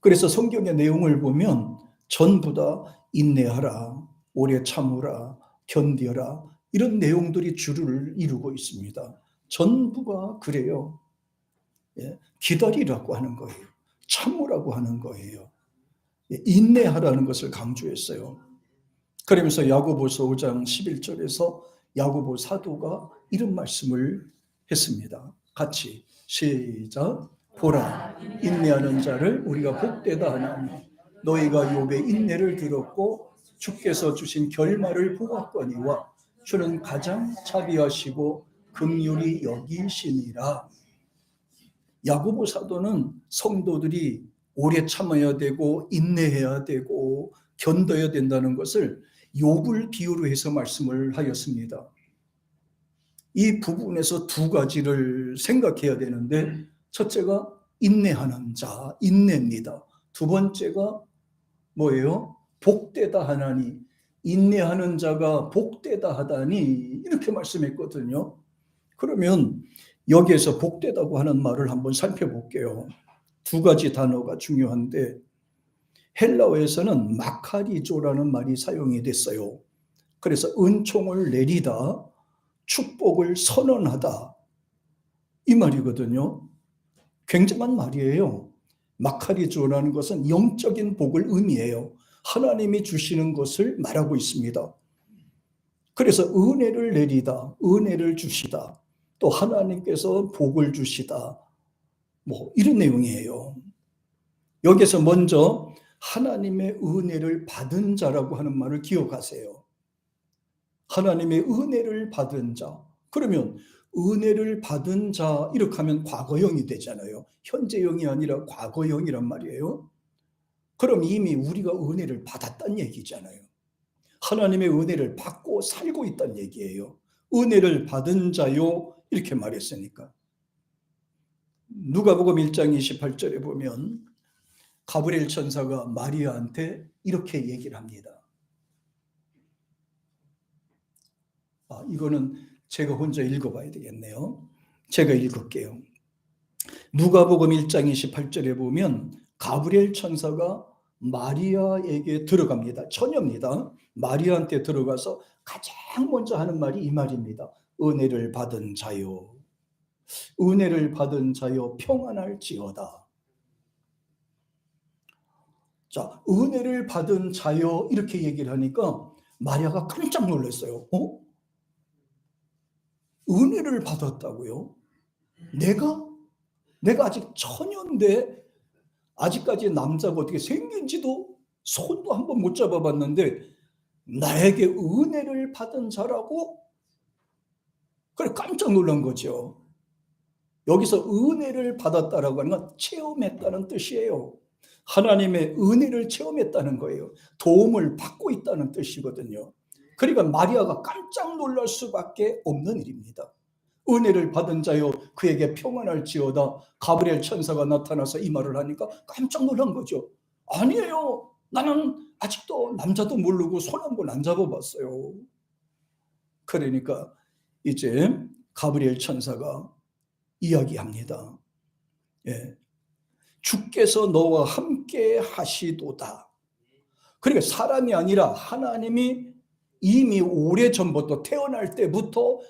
그래서 성경의 내용을 보면 전부 다 인내하라, 오래 참으라, 견디어라, 이런 내용들이 주를 이루고 있습니다. 전부가 그래요. 기다리라고 하는 거예요. 참으라고 하는 거예요. 인내하라는 것을 강조했어요. 그러면서 야고보서 5장 11절에서 야고보 사도가 이런 말씀을 했습니다. 같이 시작. 보라, 인내하는 자를 우리가 복되다 하나니 너희가 욥의 인내를 들었고 주께서 주신 결말을 보았거니와 주는 가장 자비하시고 긍휼히 여기시니라. 야고보 사도는 성도들이 오래 참아야 되고 인내해야 되고 견뎌야 된다는 것을 욥을 비유로 해서 말씀을 하였습니다. 이 부분에서 두 가지를 생각해야 되는데, 첫째가 인내하는 자, 인내입니다. 두 번째가 뭐예요? 복되다 하나니, 인내하는 자가 복되다 하다니, 이렇게 말씀했거든요. 그러면 여기에서 복되다고 하는 말을 한번 살펴볼게요. 두 가지 단어가 중요한데, 헬라어에서는 마카리조라는 말이 사용이 됐어요. 그래서 은총을 내리다, 축복을 선언하다, 이 말이거든요. 굉장한 말이에요. 마카리조라는 것은 영적인 복을 의미해요. 하나님이 주시는 것을 말하고 있습니다. 그래서 은혜를 내리다, 은혜를 주시다, 또 하나님께서 복을 주시다, 이런 내용이에요. 여기서 먼저 하나님의 은혜를 받은 자라고 하는 말을 기억하세요. 하나님의 은혜를 받은 자. 그러면 은혜를 받은 자, 이렇게 하면 과거형이 되잖아요. 현재형이 아니라 과거형이란 말이에요. 그럼 이미 우리가 은혜를 받았다는 얘기잖아요. 하나님의 은혜를 받고 살고 있다는 얘기예요. 은혜를 받은 자요, 이렇게 말했으니까. 누가복음 1장 28절에 보면 가브리엘 천사가 마리아한테 이렇게 얘기를 합니다. 이거는 제가 혼자 읽어봐야 되겠네요. 제가 읽을게요. 누가복음 1장 28절에 보면 가브리엘 천사가 마리아에게 들어갑니다. 처녀입니다. 마리아한테 들어가서 가장 먼저 하는 말이 이 말입니다. 은혜를 받은 자요, 은혜를 받은 자요, 평안할지어다. 자, 은혜를 받은 자요, 이렇게 얘기를 하니까 마리아가 깜짝 놀랐어요. 은혜를 받았다고요? 내가 아직 처녀인데, 아직까지 남자가 어떻게 생긴지도 손도 한번 못 잡아봤는데 나에게 은혜를 받은 자라고? 그래, 깜짝 놀란 거죠. 여기서 은혜를 받았다라고 하는 건 체험했다는 뜻이에요. 하나님의 은혜를 체험했다는 거예요. 도움을 받고 있다는 뜻이거든요. 그러니까 마리아가 깜짝 놀랄 수밖에 없는 일입니다. 은혜를 받은 자요, 그에게 평안할지어다. 가브리엘 천사가 나타나서 이 말을 하니까 깜짝 놀란 거죠. 아니에요, 나는 아직도 남자도 모르고 손 한 번 안 잡아봤어요. 그러니까 이제 가브리엘 천사가 이야기합니다. 주께서 너와 함께 하시도다. 그러니까 사람이 아니라 하나님이 이미 오래전부터, 태어날 때부터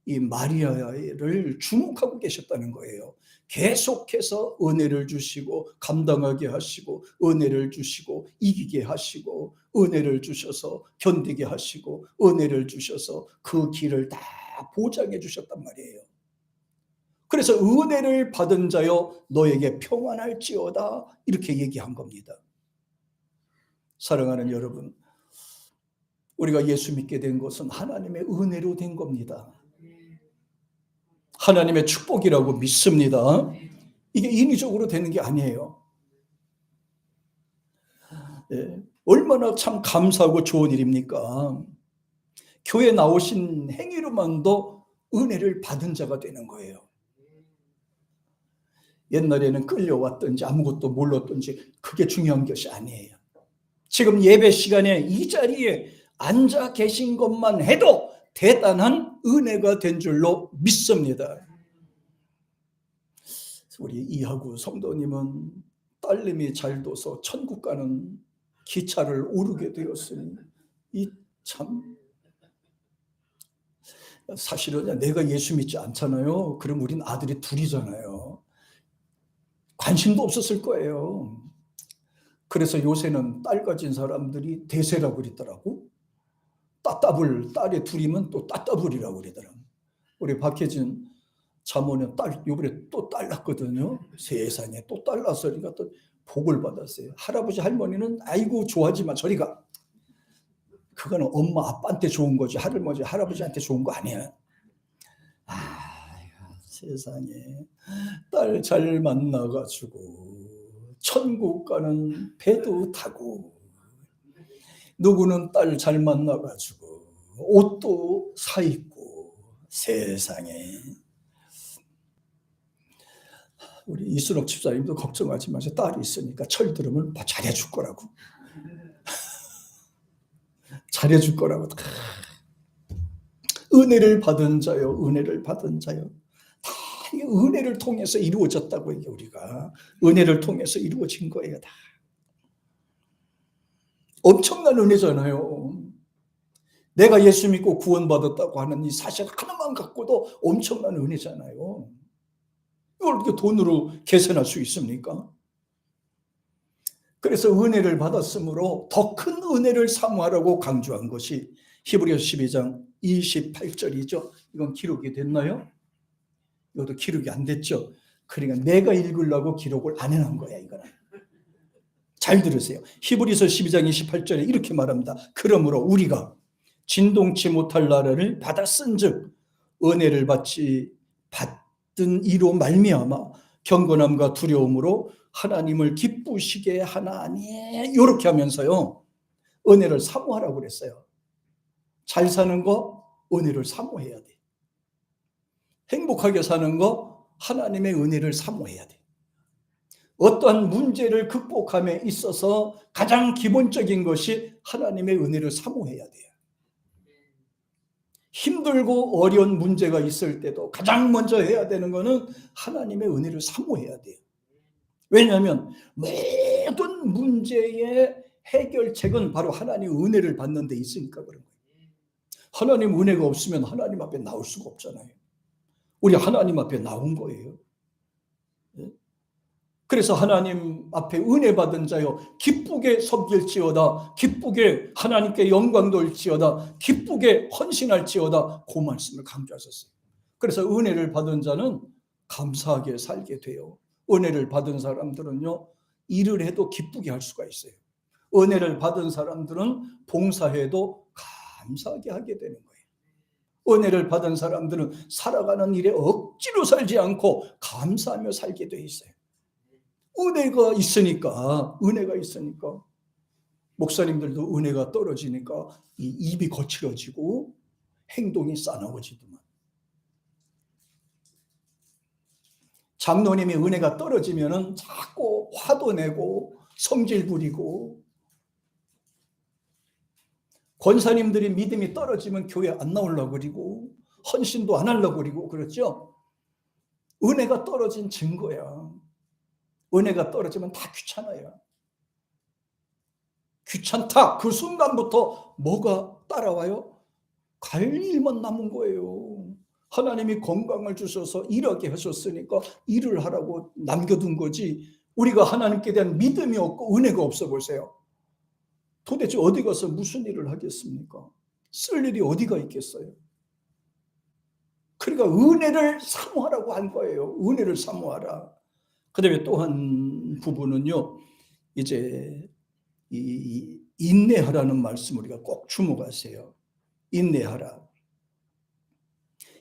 이 마리아를 주목하고 계셨다는 거예요. 계속해서 은혜를 주시고 감당하게 하시고, 은혜를 주시고 이기게 하시고, 은혜를 주셔서 견디게 하시고, 은혜를 주셔서 그 길을 다 보장해 주셨단 말이에요. 그래서 은혜를 받은 자여 너에게 평안할지어다, 이렇게 얘기한 겁니다. 사랑하는 여러분, 우리가 예수 믿게 된 것은 하나님의 은혜로 된 겁니다. 하나님의 축복이라고 믿습니다. 이게 인위적으로 되는 게 아니에요. 얼마나 참 감사하고 좋은 일입니까? 교회 나오신 행위로만도 은혜를 받은 자가 되는 거예요. 옛날에는 끌려왔든지 아무것도 몰랐든지 그게 중요한 것이 아니에요. 지금 예배 시간에 이 자리에 앉아 계신 것만 해도 대단한 은혜가 된 줄로 믿습니다. 우리 이하구 성도님은 딸내미 잘 둬서 천국 가는 기차를 오르게 되었으니 이 참 사실은 내가 예수 믿지 않잖아요. 그럼 우린 아들이 둘이잖아요. 관심도 없었을 거예요. 그래서 요새는 딸 가진 사람들이 대세라고 그러더라고. 따따블, 딸이 둘이면 또 따따블이라고 그러더라고. 우리 박혜진 자모는 딸, 요번에 또 딸 낳거든요. 세상에 또 딸 낳았으니까 또 복을 받았어요. 할아버지 할머니는 아이고 좋아하지만 저리가. 그거는 엄마 아빠한테 좋은 거지 할아버지 할아버지한테 좋은 거 아니야. 세상에 딸 잘 만나가지고 천국 가는 배도 타고, 누구는 딸 잘 만나가지고 옷도 사 입고. 세상에 우리 이순옥 집사님도 걱정하지 마세요. 딸이 있으니까 철 들으면 잘해줄 거라고. 잘해줄 거라고. 은혜를 받은 자요, 은혜를 받은 자요. 다 은혜를 통해서 이루어졌다고. 이게 우리가 은혜를 통해서 이루어진 거예요. 다 엄청난 은혜잖아요. 내가 예수 믿고 구원받았다고 하는 이 사실 하나만 갖고도 엄청난 은혜잖아요. 이걸 어떻게 돈으로 계산할 수 있습니까? 그래서 은혜를 받았으므로 더 큰 은혜를 사모하라고 강조한 것이 히브리서 12장 28절이죠. 이건 기록이 됐나요? 이것도 기록이 안 됐죠. 그러니까 내가 읽으려고 기록을 안 해놓은 거야. 이거는 잘 들으세요. 히브리서 12장 28절에 이렇게 말합니다. 그러므로 우리가 진동치 못할 나라를 받았은즉 은혜를 받은 이로 말미암아 경건함과 두려움으로 하나님을 기쁘시게 하나니. 이렇게 하면서요 은혜를 사모하라고 그랬어요. 잘 사는 거 은혜를 사모해야 돼. 행복하게 사는 거 하나님의 은혜를 사모해야 돼. 어떠한 문제를 극복함에 있어서 가장 기본적인 것이 하나님의 은혜를 사모해야 돼요. 힘들고 어려운 문제가 있을 때도 가장 먼저 해야 되는 것은 하나님의 은혜를 사모해야 돼요. 왜냐하면 모든 문제의 해결책은 바로 하나님의 은혜를 받는 데 있으니까 그런 거예요. 하나님 은혜가 없으면 하나님 앞에 나올 수가 없잖아요. 우리 하나님 앞에 나온 거예요. 그래서 하나님 앞에 은혜 받은 자여 기쁘게 섬길지어다, 기쁘게 하나님께 영광 돌지어다, 기쁘게 헌신할지어다, 그 말씀을 강조하셨어요. 그래서 은혜를 받은 자는 감사하게 살게 돼요. 은혜를 받은 사람들은요 일을 해도 기쁘게 할 수가 있어요. 은혜를 받은 사람들은 봉사해도 감사하게 하게 되는 거예요. 은혜를 받은 사람들은 살아가는 일에 억지로 살지 않고 감사하며 살게 돼 있어요. 은혜가 있으니까. 목사님들도 은혜가 떨어지니까 이 입이 거칠어지고 행동이 싸나워지더만. 장로님이 은혜가 떨어지면은 자꾸 화도 내고 성질 부리고, 권사님들이 믿음이 떨어지면 교회 안 나오려고 그러고 헌신도 안 하려고 그러고 그렇죠. 은혜가 떨어진 증거야. 은혜가 떨어지면 다 귀찮아요. 귀찮다. 그 순간부터 뭐가 따라와요? 갈 일만 남은 거예요. 하나님이 건강을 주셔서 일하게 하셨으니까 일을 하라고 남겨둔 거지. 우리가 하나님께 대한 믿음이 없고 은혜가 없어 보세요. 도대체 어디 가서 무슨 일을 하겠습니까? 쓸 일이 어디가 있겠어요? 그러니까 은혜를 사모하라고 한 거예요. 은혜를 사모하라. 그 다음에 또 한 부분은요, 이제 이 인내하라는 말씀 우리가 꼭 주목하세요. 인내하라.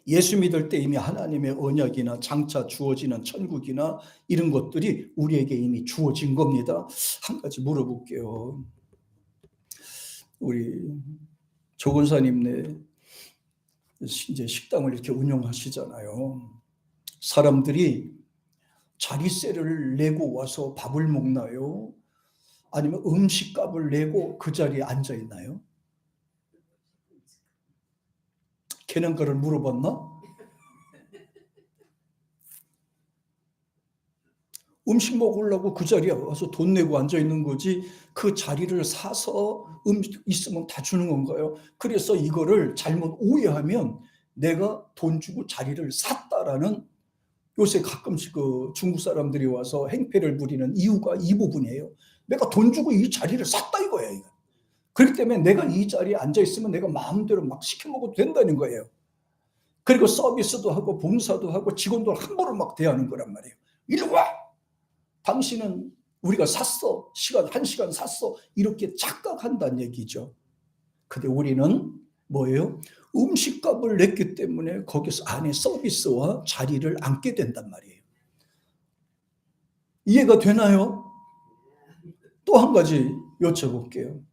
예수 믿을 때 이미 하나님의 언약이나 장차 주어지는 천국이나 이런 것들이 우리에게 이미 주어진 겁니다. 한 가지 물어볼게요. 우리 조건사님네 이제 식당을 이렇게 운영하시잖아요. 사람들이 자릿세를 내고 와서 밥을 먹나요? 아니면 음식값을 내고 그 자리에 앉아 있나요? 걔는 그걸 물어봤나? 음식 먹으려고 그 자리에 와서 돈 내고 앉아 있는 거지 그 자리를 사서 음식 있으면 다 주는 건가요? 그래서 이거를 잘못 오해하면 내가 돈 주고 자리를 샀다라는, 요새 가끔씩 그 중국 사람들이 와서 행패를 부리는 이유가 이 부분이에요. 내가 돈 주고 이 자리를 샀다 이거야. 이거. 그렇기 때문에 내가 이 자리에 앉아 있으면 내가 마음대로 막 시켜 먹어도 된다는 거예요. 그리고 서비스도 하고 봉사도 하고 직원들 함부로 막 대하는 거란 말이에요. 이리 와! 당신은 우리가 샀어. 시간 1시간 샀어. 이렇게 착각한다는 얘기죠. 근데 우리는 뭐예요? 음식값을 냈기 때문에 거기서 안에 서비스와 자리를 앉게 된단 말이에요. 이해가 되나요? 또 한 가지 여쭤볼게요.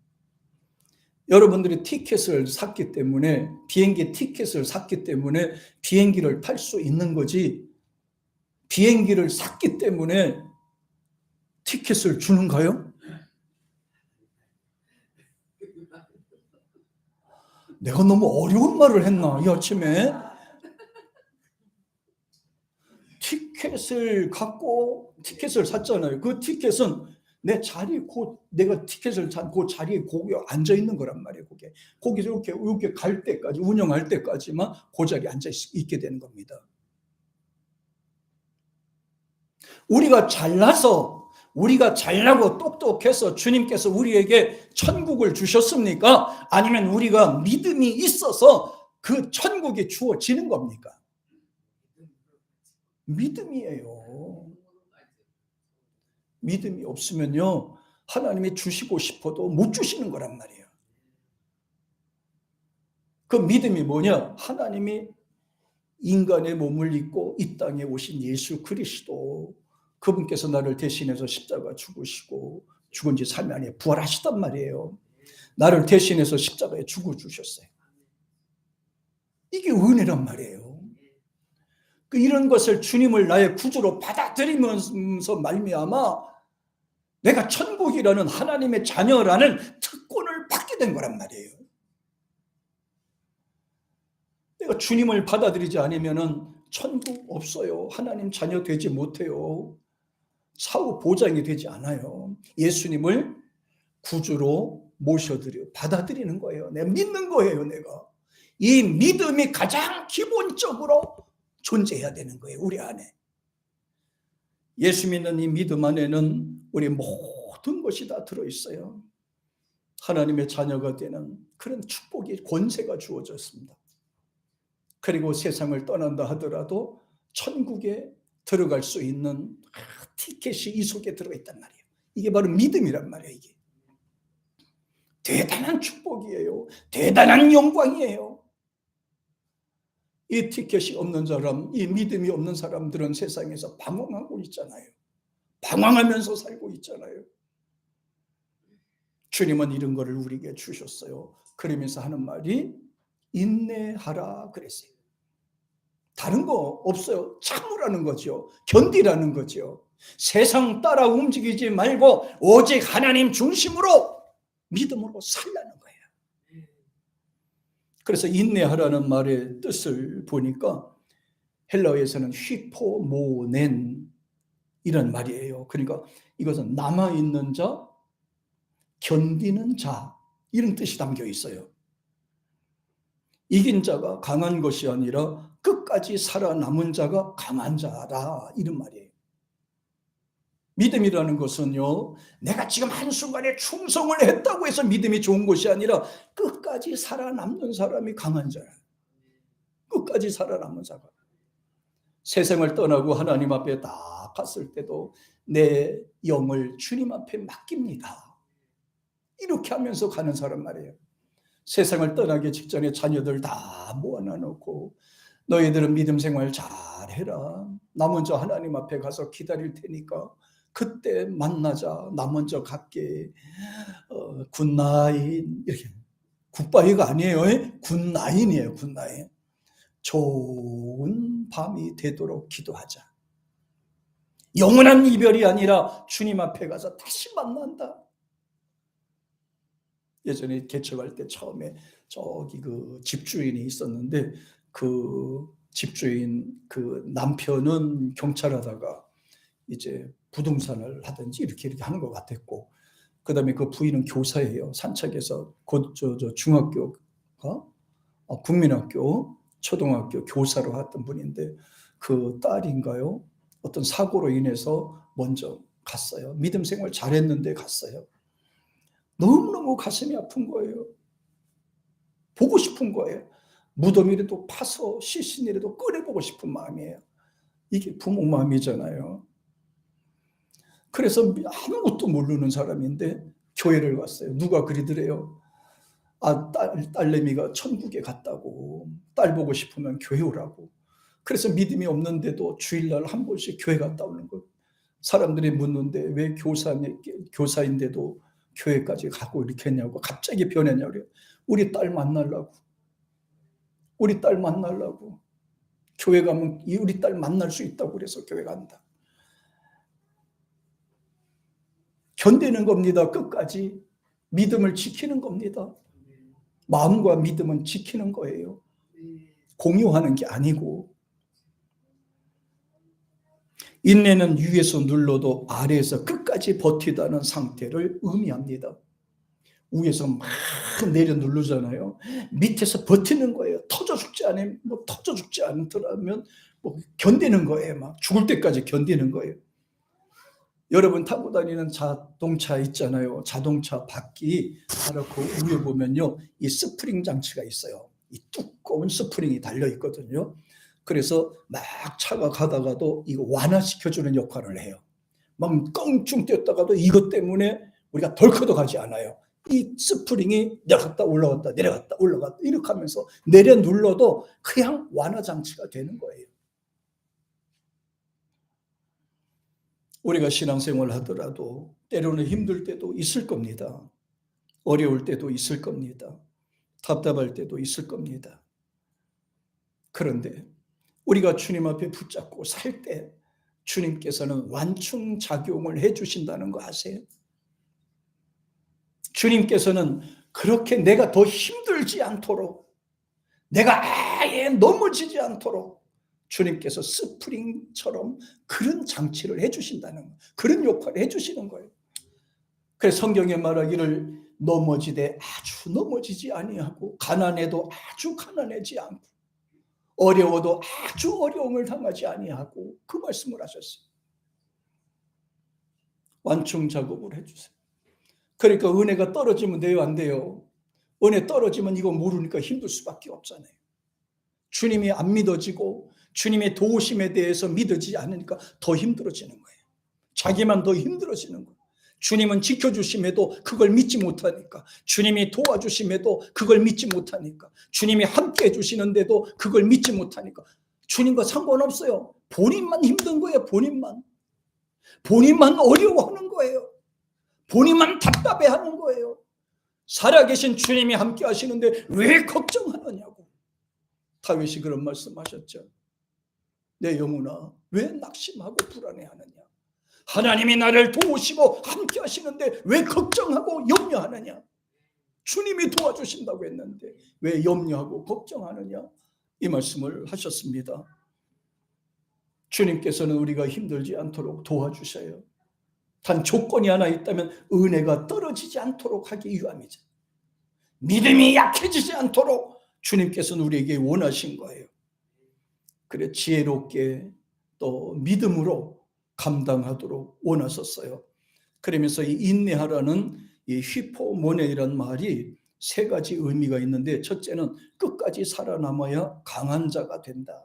여러분들이 티켓을 샀기 때문에, 비행기 티켓을 샀기 때문에 비행기를 탈 수 있는 거지, 비행기를 샀기 때문에 티켓을 주는가요? 내가 너무 어려운 말을 했나 이 아침에? 티켓을 갖고 티켓을 샀잖아요. 그 티켓은 내 자리, 내가 티켓을 산 그 자리에 거기 앉아 있는 거란 말이에요. 거기서 이렇게 갈 때까지, 운영할 때까지만 그 자리에 앉아 있게 되는 겁니다. 우리가 잘나고 똑똑해서 주님께서 우리에게 천국을 주셨습니까? 아니면 우리가 믿음이 있어서 그 천국이 주어지는 겁니까? 믿음이에요. 믿음이 없으면요, 하나님이 주시고 싶어도 못 주시는 거란 말이에요. 그 믿음이 뭐냐? 하나님이 인간의 몸을 입고 이 땅에 오신 예수 그리스도, 그분께서 나를 대신해서 십자가 죽으시고 죽은 지 3일 안에 부활하시단 말이에요. 나를 대신해서 십자가에 죽어주셨어요. 이게 은혜란 말이에요. 이런 것을 주님을 나의 구주로 받아들이면서 말미암아 내가 천국이라는 하나님의 자녀라는 특권을 받게 된 거란 말이에요. 내가 주님을 받아들이지 않으면 천국 없어요. 하나님 자녀 되지 못해요. 사후 보장이 되지 않아요. 예수님을 구주로 모셔드려 받아들이는 거예요. 내가 믿는 거예요. 내가 이 믿음이 가장 기본적으로 존재해야 되는 거예요. 우리 안에. 예수 믿는 이 믿음 안에는 우리 모든 것이 다 들어있어요. 하나님의 자녀가 되는 그런 축복이, 권세가 주어졌습니다. 그리고 세상을 떠난다 하더라도 천국에 들어갈 수 있는 티켓이 이 속에 들어있단 말이에요. 이게 바로 믿음이란 말이에요. 이게 대단한 축복이에요. 대단한 영광이에요. 이 티켓이 없는 사람, 이 믿음이 없는 사람들은 세상에서 방황하고 있잖아요. 방황하면서 살고 있잖아요. 주님은 이런 거를 우리에게 주셨어요. 그러면서 하는 말이 인내하라 그랬어요. 다른 거 없어요. 참으라는 거죠. 견디라는 거죠. 세상 따라 움직이지 말고 오직 하나님 중심으로 믿음으로 살라는 거예요. 그래서 인내하라는 말의 뜻을 보니까 헬라어에서는 휘포모넨 이런 말이에요. 그러니까 이것은 남아있는 자, 견디는 자, 이런 뜻이 담겨 있어요. 이긴 자가 강한 것이 아니라 끝까지 살아남은 자가 강한 자라, 이런 말이에요. 믿음이라는 것은요, 내가 지금 한순간에 충성을 했다고 해서 믿음이 좋은 것이 아니라 끝까지 살아남는 사람이 강한 자야. 끝까지 살아남은 자가. 세상을 떠나고 하나님 앞에 딱 갔을 때도 내 영을 주님 앞에 맡깁니다. 이렇게 하면서 가는 사람 말이에요. 세상을 떠나기 직전에 자녀들 다 모아놔 놓고 너희들은 믿음 생활 잘해라. 나 먼저 하나님 앞에 가서 기다릴 테니까 그때 만나자. 나 먼저 갈게. 굿나잇. 이렇게. 굿바이가 아니에요. 굿나잇이에요. 굿나잇. 좋은 밤이 되도록 기도하자. 영원한 이별이 아니라 주님 앞에 가서 다시 만난다. 예전에 개척할 때 처음에 저기 그 집주인이 있었는데 그 집주인 그 남편은 경찰하다가 이제 부동산을 하든지 이렇게 하는 것 같았고, 그다음에 그 부인은 교사예요. 산책에서 곧 중학교, 국민학교, 초등학교 교사로 했던 분인데 그 딸인가요? 어떤 사고로 인해서 먼저 갔어요. 믿음 생활 잘했는데 갔어요. 너무너무 가슴이 아픈 거예요. 보고 싶은 거예요. 무덤이라도 파서 시신이라도 꺼내보고 싶은 마음이에요. 이게 부모 마음이잖아요. 그래서 아무것도 모르는 사람인데 교회를 갔어요. 누가 그리더래요. 딸내미가 천국에 갔다고, 딸 보고 싶으면 교회 오라고. 그래서 믿음이 없는데도 주일날 한 번씩 교회 갔다 오는 거예요. 사람들이 묻는데 왜 교사인데도 교회까지 가고 이렇게 했냐고, 갑자기 변했냐고 그래요. 우리 딸 만나려고. 우리 딸 만나려고. 교회 가면 우리 딸 만날 수 있다고 그래서 교회 간다. 견디는 겁니다. 끝까지 믿음을 지키는 겁니다. 마음과 믿음은 지키는 거예요. 공유하는 게 아니고. 인내는 위에서 눌러도 아래에서 끝까지 버티다는 상태를 의미합니다. 위에서 막 내려 누르잖아요. 밑에서 버티는 거예요. 터져 죽지 않더라면 견디는 거예요. 막 죽을 때까지 견디는 거예요. 여러분 타고 다니는 자동차 있잖아요. 자동차 바퀴 바로 그 위에 보면요, 이 스프링 장치가 있어요. 이 두꺼운 스프링이 달려 있거든요. 그래서 막 차가 가다가도 이거 완화시켜주는 역할을 해요. 막 껑충 뛰었다가도 이것 때문에 우리가 덜커덕 하지 않아요. 이 스프링이 내려갔다 올라갔다 내려갔다 올라갔다 이렇게 하면서 내려 눌러도 그냥 완화 장치가 되는 거예요. 우리가 신앙생활 하더라도 때로는 힘들 때도 있을 겁니다. 어려울 때도 있을 겁니다. 답답할 때도 있을 겁니다. 그런데 우리가 주님 앞에 붙잡고 살 때 주님께서는 완충작용을 해주신다는 거 아세요? 주님께서는 그렇게 내가 더 힘들지 않도록, 내가 아예 넘어지지 않도록 주님께서 스프링처럼 그런 장치를 해주신다는 거예요. 그런 역할을 해주시는 거예요. 그래서 성경에 말하기를 넘어지되 아주 넘어지지 아니하고 가난해도 아주 가난하지 않고 어려워도 아주 어려움을 당하지 아니하고 그 말씀을 하셨어요. 완충 작업을 해주세요. 그러니까 은혜가 떨어지면 돼요, 안 돼요? 은혜 떨어지면 이거 모르니까 힘들 수밖에 없잖아요. 주님이 안 믿어지고 주님의 도우심에 대해서 믿어지지 않으니까 더 힘들어지는 거예요. 자기만 더 힘들어지는 거예요. 주님은 지켜주심에도 그걸 믿지 못하니까, 주님이 도와주심에도 그걸 믿지 못하니까, 주님이 함께 해주시는데도 그걸 믿지 못하니까 주님과 상관없어요. 본인만 힘든 거예요. 본인만 어려워하는 거예요. 본인만 답답해하는 거예요. 살아계신 주님이 함께 하시는데 왜 걱정하느냐고. 다윗이 그런 말씀하셨죠. 내 영혼아 왜 낙심하고 불안해하느냐. 하나님이 나를 도우시고 함께 하시는데 왜 걱정하고 염려하느냐. 주님이 도와주신다고 했는데 왜 염려하고 걱정하느냐. 이 말씀을 하셨습니다. 주님께서는 우리가 힘들지 않도록 도와주셔요. 단 조건이 하나 있다면 은혜가 떨어지지 않도록 하기 위함이죠. 믿음이 약해지지 않도록 주님께서는 우리에게 원하신 거예요. 그래 지혜롭게 또 믿음으로 감당하도록 원하셨어요. 그러면서 이 인내하라는 이 휘포모네이라는 말이 세 가지 의미가 있는데, 첫째는 끝까지 살아남아야 강한 자가 된다.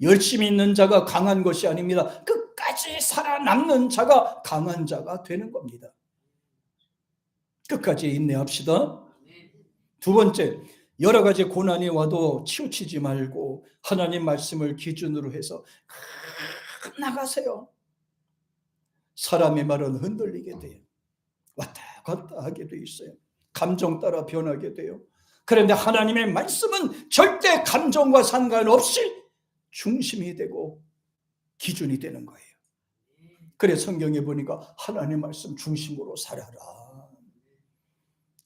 열심히 있는 자가 강한 것이 아닙니다. 끝까지 살아남는 자가 강한 자가 되는 겁니다. 끝까지 인내합시다. 두 번째, 여러 가지 고난이 와도 치우치지 말고 하나님 말씀을 기준으로 해서 나가세요. 사람의 말은 흔들리게 돼요. 왔다 갔다 하게 돼 있어요. 감정 따라 변하게 돼요. 그런데 하나님의 말씀은 절대 감정과 상관없이 중심이 되고 기준이 되는 거예요. 그래서 성경에 보니까 하나님의 말씀 중심으로 살아라.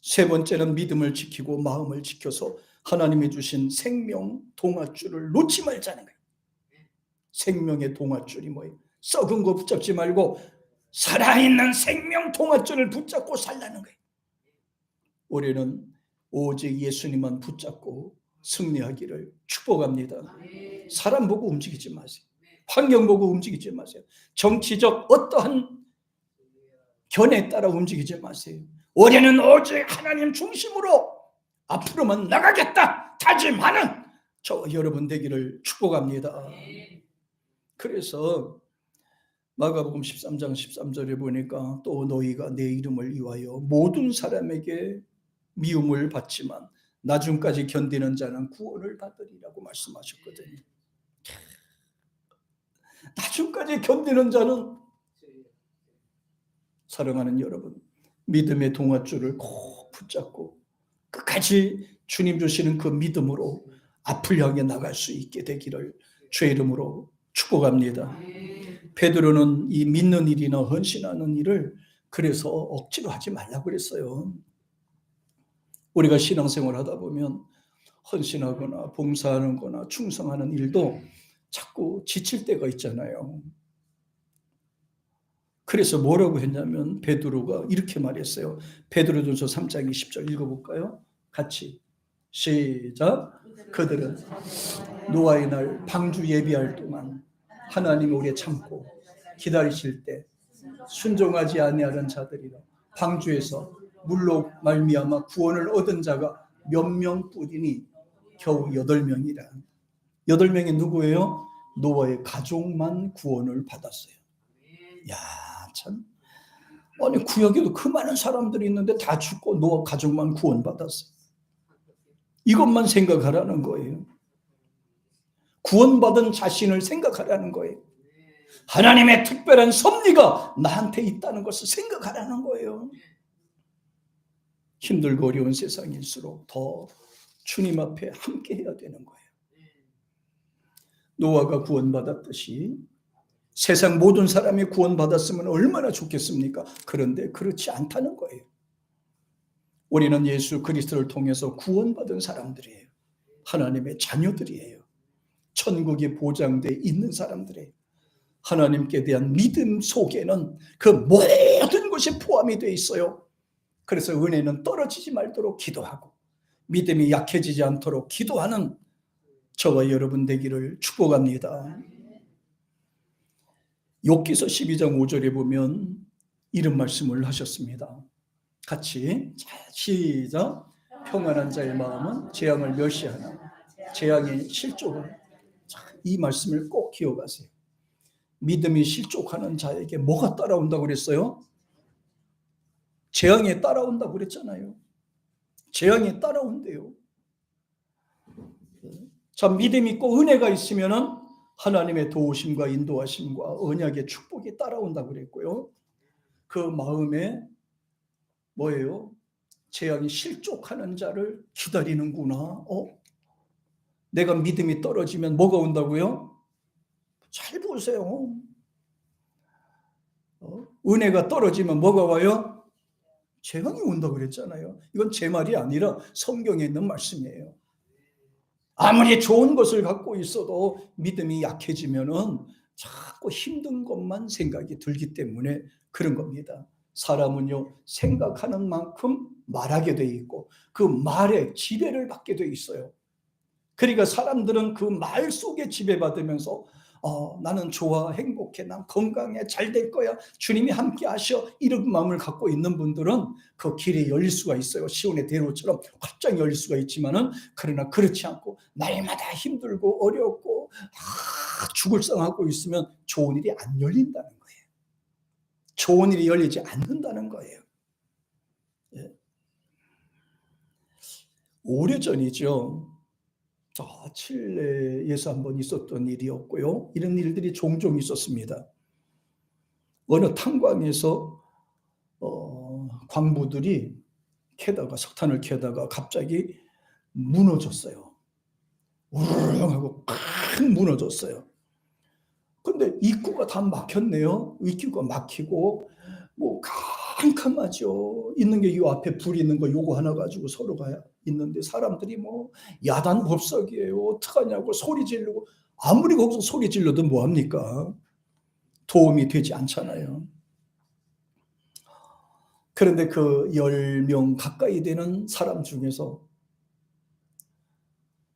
세 번째는 믿음을 지키고 마음을 지켜서 하나님이 주신 생명 동아줄을 놓지 말자는 거예요. 생명의 동아줄이 뭐예요? 썩은 거 붙잡지 말고 살아있는 생명 동화줄을 붙잡고 살라는 거예요. 올해는 오직 예수님만 붙잡고 승리하기를 축복합니다. 사람 보고 움직이지 마세요. 환경 보고 움직이지 마세요. 정치적 어떠한 견해에 따라 움직이지 마세요. 올해는 오직 하나님 중심으로 앞으로만 나가겠다 다짐하는 저 여러분 되기를 축복합니다. 그래서 마가복음 13장 13절에 보니까 또 너희가 내 이름을 위하여 모든 사람에게 미움을 받지만 나중까지 견디는 자는 구원을 받으리라고 말씀하셨거든요. 나중까지 견디는 자는, 사랑하는 여러분, 믿음의 동아줄을 꼭 붙잡고 끝까지 주님 주시는 그 믿음으로 앞을 향해 나갈 수 있게 되기를 주의 이름으로 축복합니다. 베드로는 이 믿는 일이나 헌신하는 일을 그래서 억지로 하지 말라고 그랬어요. 우리가 신앙생활 하다 보면 헌신하거나 봉사하는 거나 충성하는 일도 자꾸 지칠 때가 있잖아요. 그래서 뭐라고 했냐면 베드로가 이렇게 말했어요. 베드로전서 3장 20절 읽어볼까요? 같이 시작. 그들은 노아의 날 방주 예비할 동안 하나님이 오래 참고 기다리실 때 순종하지 아니하는 자들이라. 방주에서 물로 말미암아 구원을 얻은 자가 몇 명뿐이니 겨우 8명이라. 8명이 누구예요? 노아의 가족만 구원을 받았어요. 야, 참. 아니 구약에도 그 많은 사람들이 있는데 다 죽고 노아 가족만 구원받았어요. 이것만 생각하라는 거예요. 구원받은 자신을 생각하라는 거예요. 하나님의 특별한 섭리가 나한테 있다는 것을 생각하라는 거예요. 힘들고 어려운 세상일수록 더 주님 앞에 함께 해야 되는 거예요. 노아가 구원받았듯이 세상 모든 사람이 구원받았으면 얼마나 좋겠습니까? 그런데 그렇지 않다는 거예요. 우리는 예수 그리스도를 통해서 구원받은 사람들이에요. 하나님의 자녀들이에요. 천국이 보장되어 있는 사람들이에요. 하나님께 대한 믿음 속에는 그 모든 것이 포함이 되어 있어요. 그래서 은혜는 떨어지지 말도록 기도하고 믿음이 약해지지 않도록 기도하는 저와 여러분 되기를 축복합니다. 욥기서 12장 5절에 보면 이런 말씀을 하셨습니다. 같이 시작. 평안한 자의 마음은 재앙을 멸시하나 재앙의 실족은, 이 말씀을 꼭 기억하세요. 믿음이 실족하는 자에게 뭐가 따라온다고 그랬어요? 재앙이 따라온다고 그랬잖아요. 재앙이 따라온대요. 자, 믿음 있고 은혜가 있으면은 하나님의 도우심과 인도하심과 언약의 축복이 따라온다고 그랬고요. 그 마음에 뭐예요? 재앙이 실족하는 자를 기다리는구나. 내가 믿음이 떨어지면 뭐가 온다고요? 잘 보세요. 은혜가 떨어지면 뭐가 와요? 재앙이 온다고 그랬잖아요. 이건 제 말이 아니라 성경에 있는 말씀이에요. 아무리 좋은 것을 갖고 있어도 믿음이 약해지면은 자꾸 힘든 것만 생각이 들기 때문에 그런 겁니다. 사람은요, 생각하는 만큼 말하게 돼 있고 그 말에 지배를 받게 돼 있어요. 그러니까 사람들은 그 말 속에 지배받으면서 나는 좋아, 행복해, 난 건강해, 잘 될 거야, 주님이 함께 하셔, 이런 마음을 갖고 있는 분들은 그 길이 열릴 수가 있어요. 시온의 대로처럼 활짝 열릴 수가 있지만은, 그러나 그렇지 않고 날마다 힘들고 어렵고 죽을 상하고 있으면 좋은 일이 안 열린다는 거예요. 좋은 일이 열리지 않는다는 거예요. 예. 오래전이죠. 칠레에서 한번 있었던 일이었고요. 이런 일들이 종종 있었습니다. 어느 탄광에서 광부들이 캐다가 석탄을 캐다가 갑자기 무너졌어요. 우르르 하고 팍 무너졌어요. 근데 입구가 다 막혔네요. 입구가 막히고 뭐 캄캄하죠. 있는 게 이 앞에 불 있는 거 요거 하나 가지고 서로가 있는데 사람들이 뭐 야단 법석이에요. 어떡하냐고 소리 지르고, 아무리 거기서 소리 질러도 뭐합니까? 도움이 되지 않잖아요. 그런데 그 10명 가까이 되는 사람 중에서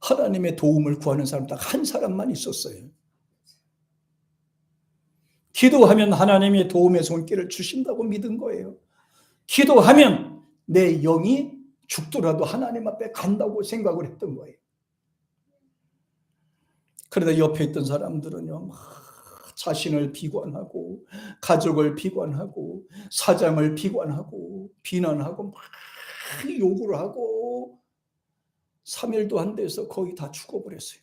하나님의 도움을 구하는 사람 딱 한 사람만 있었어요. 기도하면 하나님의 도움의 손길을 주신다고 믿은 거예요. 기도하면 내 영이 죽더라도 하나님 앞에 간다고 생각을 했던 거예요. 그러다 옆에 있던 사람들은요, 막 자신을 비관하고 가족을 비관하고 사장을 비관하고 비난하고 막 욕을 하고 3일도 안 돼서 거의 다 죽어버렸어요.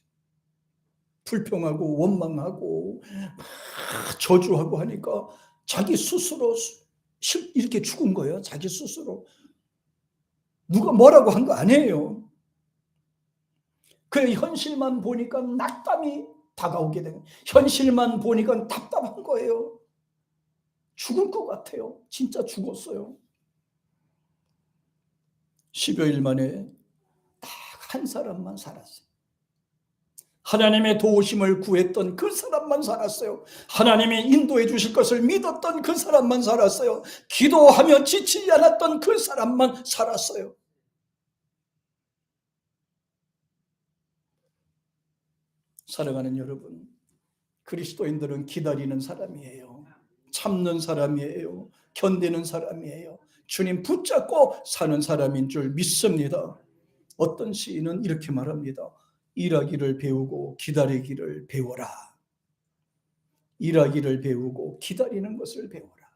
불평하고 원망하고 막 저주하고 하니까 자기 스스로 이렇게 죽은 거예요. 자기 스스로. 누가 뭐라고 한 거 아니에요. 그 현실만 보니까 낙담이 다가오게 되는, 현실만 보니까 답답한 거예요. 죽을 것 같아요. 진짜 죽었어요. 10여일 만에 딱 한 사람만 살았어요. 하나님의 도우심을 구했던 그 사람만 살았어요. 하나님이 인도해 주실 것을 믿었던 그 사람만 살았어요. 기도하며 지치지 않았던 그 사람만 살았어요. 사랑하는 여러분, 그리스도인들은 기다리는 사람이에요. 참는 사람이에요. 견디는 사람이에요. 주님 붙잡고 사는 사람인 줄 믿습니다. 어떤 시인은 이렇게 말합니다. 일하기를 배우고 기다리기를 배워라. 일하기를 배우고 기다리는 것을 배워라.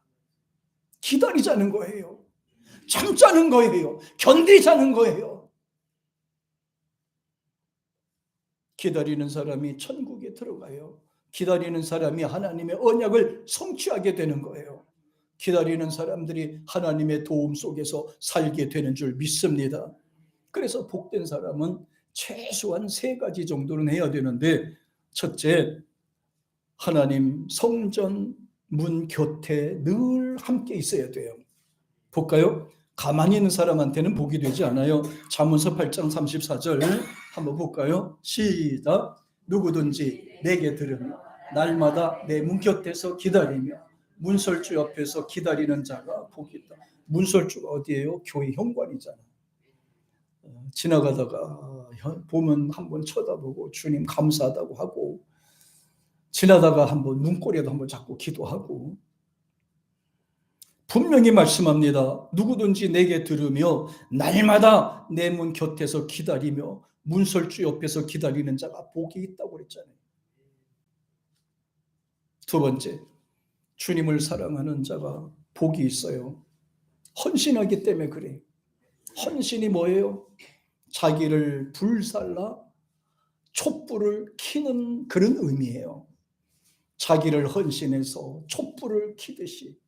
기다리자는 거예요. 참자는 거예요. 견디자는 거예요. 기다리는 사람이 천국에 들어가요. 기다리는 사람이 하나님의 언약을 성취하게 되는 거예요. 기다리는 사람들이 하나님의 도움 속에서 살게 되는 줄 믿습니다. 그래서 복된 사람은 최소한 3가지 정도는 해야 되는데, 첫째, 하나님 성전 문 곁에 늘 함께 있어야 돼요. 볼까요? 가만히 있는 사람한테는 복이 되지 않아요. 잠언서 8장 34절 한번 볼까요? 시작. 누구든지 내게 들으며 날마다 내 문 곁에서 기다리며 문설주 옆에서 기다리는 자가 복이 있다. 문설주가 어디예요? 교회 현관이잖아. 지나가다가 보면 한번 쳐다보고 주님 감사하다고 하고, 지나다가 한번 눈꼬리에도 한번 잡고 기도하고, 분명히 말씀합니다. 누구든지 내게 들으며 날마다 내 문 곁에서 기다리며 문설주 옆에서 기다리는 자가 복이 있다고 그랬잖아요. 두 번째, 주님을 사랑하는 자가 복이 있어요. 헌신하기 때문에 그래요. 헌신이 뭐예요? 자기를 불살라 촛불을 켜는 그런 의미예요. 자기를 헌신해서 촛불을 켜듯이.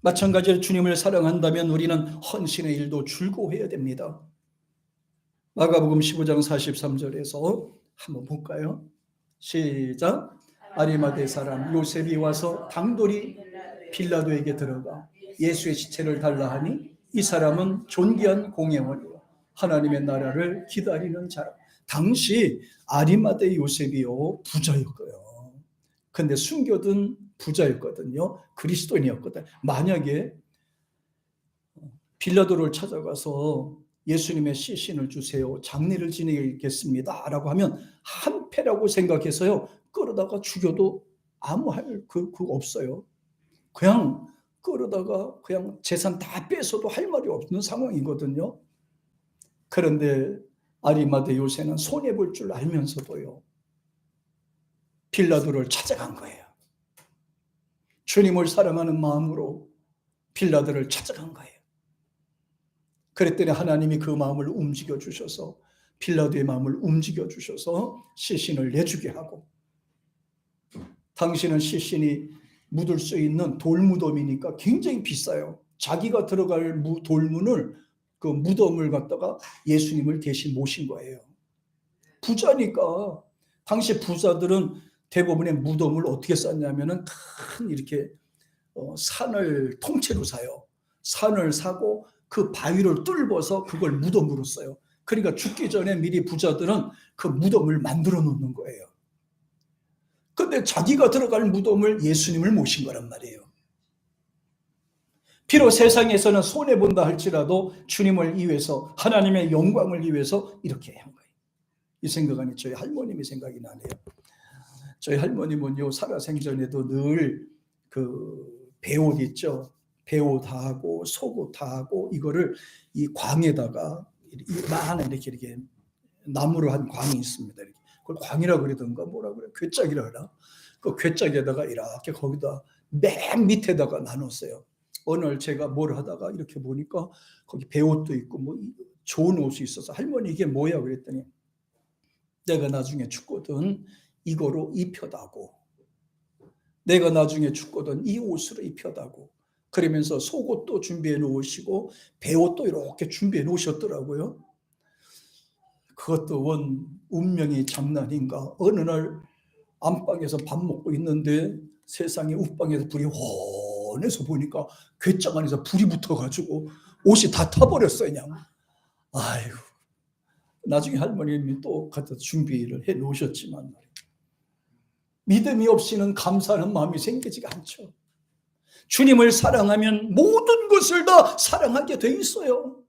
마찬가지로 주님을 사랑한다면 우리는 헌신의 일도 즐거워해야 됩니다. 마가복음 15장 43절에서 한번 볼까요? 시작. 아리마대 사람 요셉이 와서 당돌이 빌라도에게 들어가 예수의 시체를 달라 하니 이 사람은 존귀한 공예원이요 하나님의 나라를 기다리는 자라. 당시 아리마대 요셉이요 부자였고요. 근데 숨겨둔 부자였거든요. 그리스도인이었거든요. 만약에 빌라도를 찾아가서 예수님의 시신을 주세요, 장례를 지내겠습니다 라고 하면 한패라고 생각해서요 끌어다가 죽여도 아무 할 그 없어요. 그냥 끌어다가 그냥 재산 다 뺏어도 할 말이 없는 상황이거든요. 그런데 아리마대 요새는 손해볼 줄 알면서도요 빌라도를 찾아간 거예요. 주님을 사랑하는 마음으로 빌라도를 찾아간 거예요. 그랬더니 하나님이 그 마음을 움직여 주셔서, 빌라도의 마음을 움직여 주셔서 시신을 내주게 하고, 당신은 시신이 묻을 수 있는 돌무덤이니까 굉장히 비싸요. 자기가 들어갈 돌문을, 그 무덤을 갖다가 예수님을 대신 모신 거예요. 부자니까. 당시 부자들은 대부분의 무덤을 어떻게 쌌냐면은 큰 이렇게 산을 통째로 사요. 산을 사고 그 바위를 뚫어서 그걸 무덤으로 써요. 그러니까 죽기 전에 미리 부자들은 그 무덤을 만들어 놓는 거예요. 근데 자기가 들어갈 무덤을 예수님을 모신 거란 말이에요. 비록 세상에서는 손해본다 할지라도 주님을 위해서, 하나님의 영광을 위해서 이렇게 한 거예요. 이 생각하니 저희 할머님이 생각이 나네요. 저희 할머님은요, 살아생전에도 늘 그 배옷 있죠. 배옷 하고 속옷 하고 이거를 이 광에다가 이만한 이렇게 나무로 한 광이 있습니다. 이렇게. 그걸 광이라 그러던가 뭐라 그래, 괴짝이라 그러나, 그 괴짝에다가 이렇게 거기다 맨 밑에다가 나눴어요. 어느 날 제가 뭘 하다가 이렇게 보니까 거기 배옷도 있고 뭐 좋은 옷이 있어서, 할머니 이게 뭐야 그랬더니, 내가 나중에 죽거든 이거로 입혀다고, 내가 나중에 죽거든 이 옷으로 입혀다고, 그러면서 속옷도 준비해 놓으시고 배옷도 이렇게 준비해 놓으셨더라고요. 그것도 원 운명의 장난인가, 어느 날 안방에서 밥 먹고 있는데 세상에 웃방에서 불이 훤해서 보니까 괴짝 안에서 불이 붙어가지고 옷이 다 타버렸어요 그냥. 아이고, 나중에 할머님이 또 갖다 준비를 해 놓으셨지만 믿음이 없이는 감사하는 마음이 생기지가 않죠. 주님을 사랑하면 모든 것을 다 사랑하게 돼 있어요.